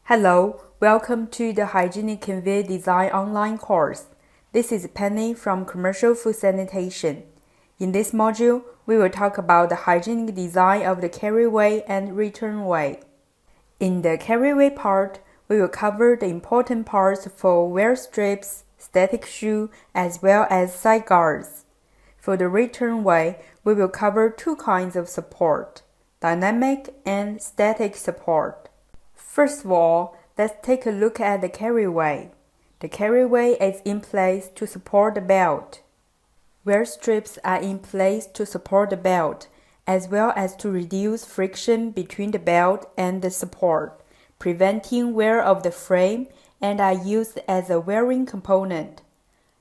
Hello, welcome to the Hygienic Conveyor Design online course. This is Penny from Commercial Food Sanitation. In this module, we will talk about the hygienic design of the carryway and return way. In the carryway part, we will cover the important parts for wear strips, static shoe, as well as side guards. For the return way, we will cover two kinds of support, dynamic and static support. First of all, let's take a look at the carryway. The carryway is in place to support the belt. Wear strips are in place to support the belt, as well as to reduce friction between the belt and the support, preventing wear of the frame, and are used as a wearing component.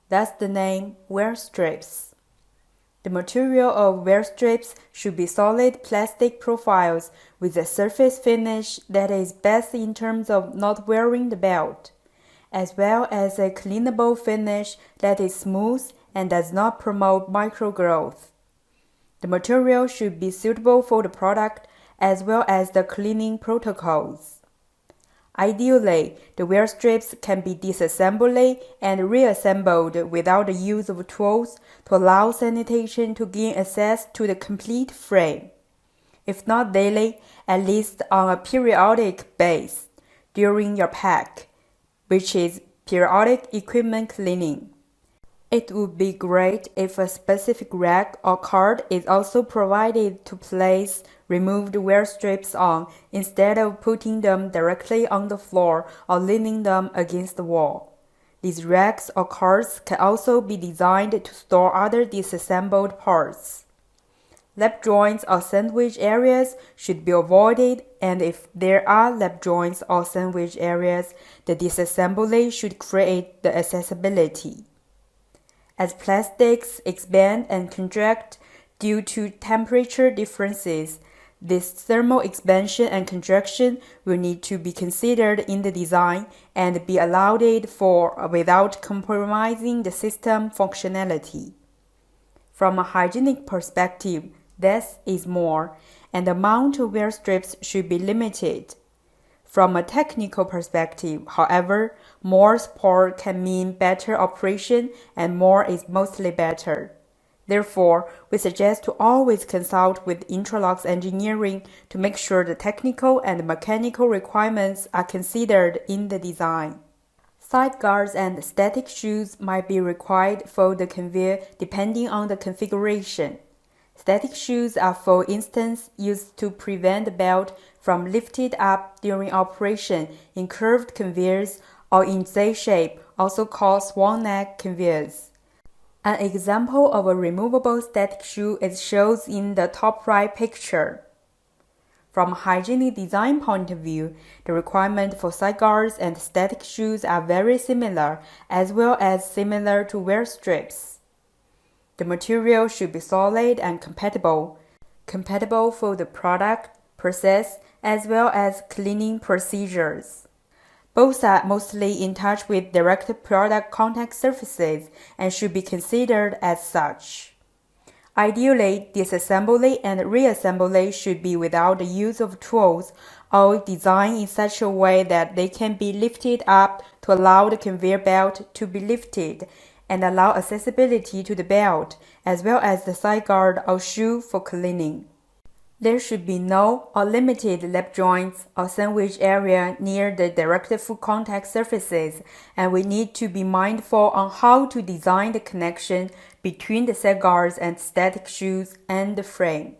Thus the name wear strips. The material of wear strips should be solid plastic profiles with a surface finish that is best in terms of not wearing the belt, as well as a cleanable finish that is smooth and does not promote microgrowth. The material should be suitable for the product as well as the cleaning protocols. Ideally, the wear strips can be disassembled and reassembled without the use of tools to allow sanitation to gain access to the complete frame. If not daily, at least on a periodic basis during your pack, which is periodic equipment cleaning. It would be great if a specific rack or card is also provided to place removed wear strips on instead of putting them directly on the floor or leaning them against the wall. These racks or cards can also be designed to store other disassembled parts. Lap joints or sandwich areas should be avoided, and if there are lap joints or sandwich areas, the disassembly should create the accessibility. As plastics expand and contract due to temperature differences, this thermal expansion and contraction will need to be considered in the design and be allowed for without compromising the system functionality. From a hygienic perspective, less is more, and the amount of wear strips should be limited. From a technical perspective, however, more support can mean better operation, and more is mostly better. Therefore, we suggest to always consult with Intralux Engineering to make sure the technical and mechanical requirements are considered in the design. Side guards and static shoes might be required for the conveyor depending on the configuration. Static shoes are, for instance, used to prevent the belt from lifted up during operation in curved conveyors or in Z-shape, also called swan neck conveyors. An example of a removable static shoe is shown in the top right picture. From a hygienic design point of view, the requirement for side guards and static shoes are very similar, as well as similar to wear strips. The material should be solid and compatible for the product, process, as well as cleaning procedures. Both are mostly in touch with direct product contact surfaces and should be considered as such. Ideally, disassembly and reassembly should be without the use of tools or designed in such a way that they can be lifted up to allow the conveyor belt to be lifted and allow accessibility to the belt as well as the side guard or shoe for cleaning. There should be no or limited lap joints or sandwich area near the direct foot contact surfaces, and we need to be mindful on how to design the connection between the side guards and static shoes and the frame.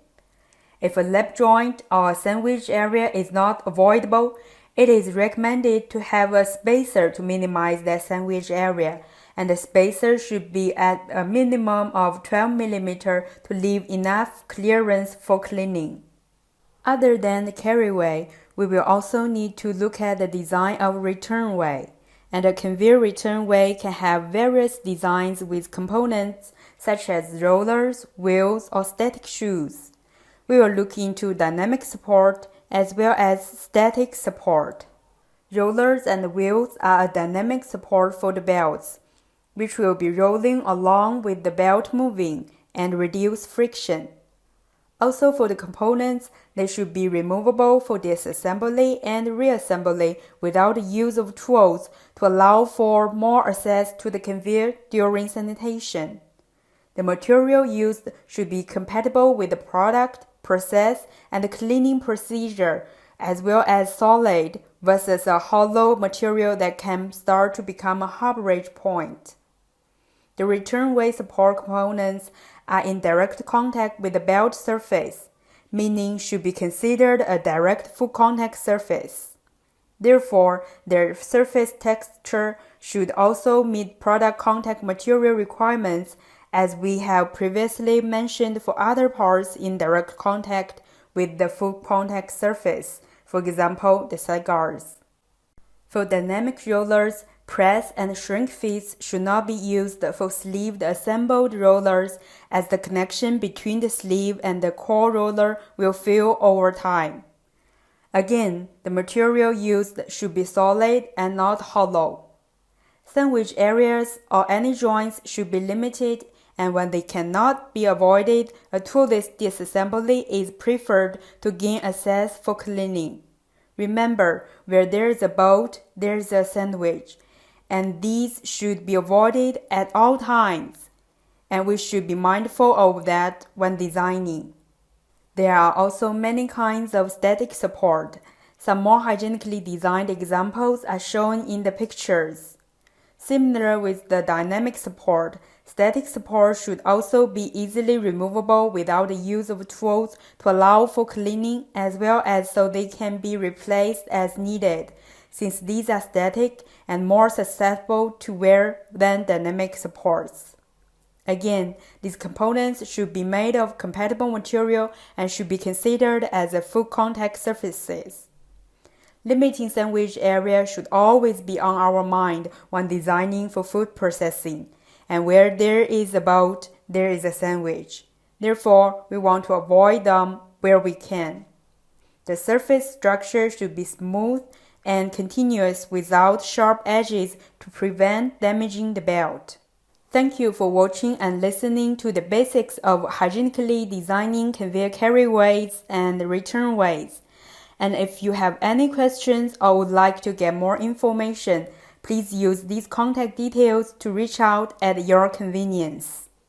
If a lap joint or a sandwich area is not avoidable, it is recommended to have a spacer to minimize that sandwich area, and the spacer should be at a minimum of 12 mm to leave enough clearance for cleaning. Other than the carryway, we will also need to look at the design of return way, and a conveyor return way can have various designs with components such as rollers, wheels, or static shoes. We will look into dynamic support as well as static support. Rollers and wheels are a dynamic support for the belts, which will be rolling along with the belt moving and reduce friction. Also for the components, they should be removable for disassembly and reassembly without the use of tools to allow for more access to the conveyor during sanitation. The material used should be compatible with the product, process, and cleaning procedure, as well as solid versus a hollow material that can start to become a harborage point. The return way support components are in direct contact with the belt surface, meaning should be considered a direct full contact surface. Therefore, their surface texture should also meet product contact material requirements, as we have previously mentioned for other parts in direct contact with the full contact surface, for example, the cigars. For dynamic rollers, press and shrink feeds should not be used for sleeved assembled rollers, as the connection between the sleeve and the core roller will fail over time. Again, the material used should be solid and not hollow. Sandwich areas or any joints should be limited, and when they cannot be avoided, a toolless disassembly is preferred to gain access for cleaning. Remember, where there is a bolt, there is a sandwich, and these should be avoided at all times, and we should be mindful of that when designing. There are also many kinds of static support. Some more hygienically designed examples are shown in the pictures. Similar with the dynamic support, static support should also be easily removable without the use of tools to allow for cleaning, as well as so they can be replaced as needed, since these are static and more susceptible to wear than dynamic supports. Again, these components should be made of compatible material and should be considered as a full contact surfaces. Limiting sandwich area should always be on our mind when designing for food processing, and where there is a bolt, there is a sandwich. Therefore, we want to avoid them where we can. The surface structure should be smooth and continuous without sharp edges to prevent damaging the belt. Thank you for watching and listening to the basics of hygienically designing conveyor carryways and return ways. And if you have any questions or would like to get more information, please use these contact details to reach out at your convenience.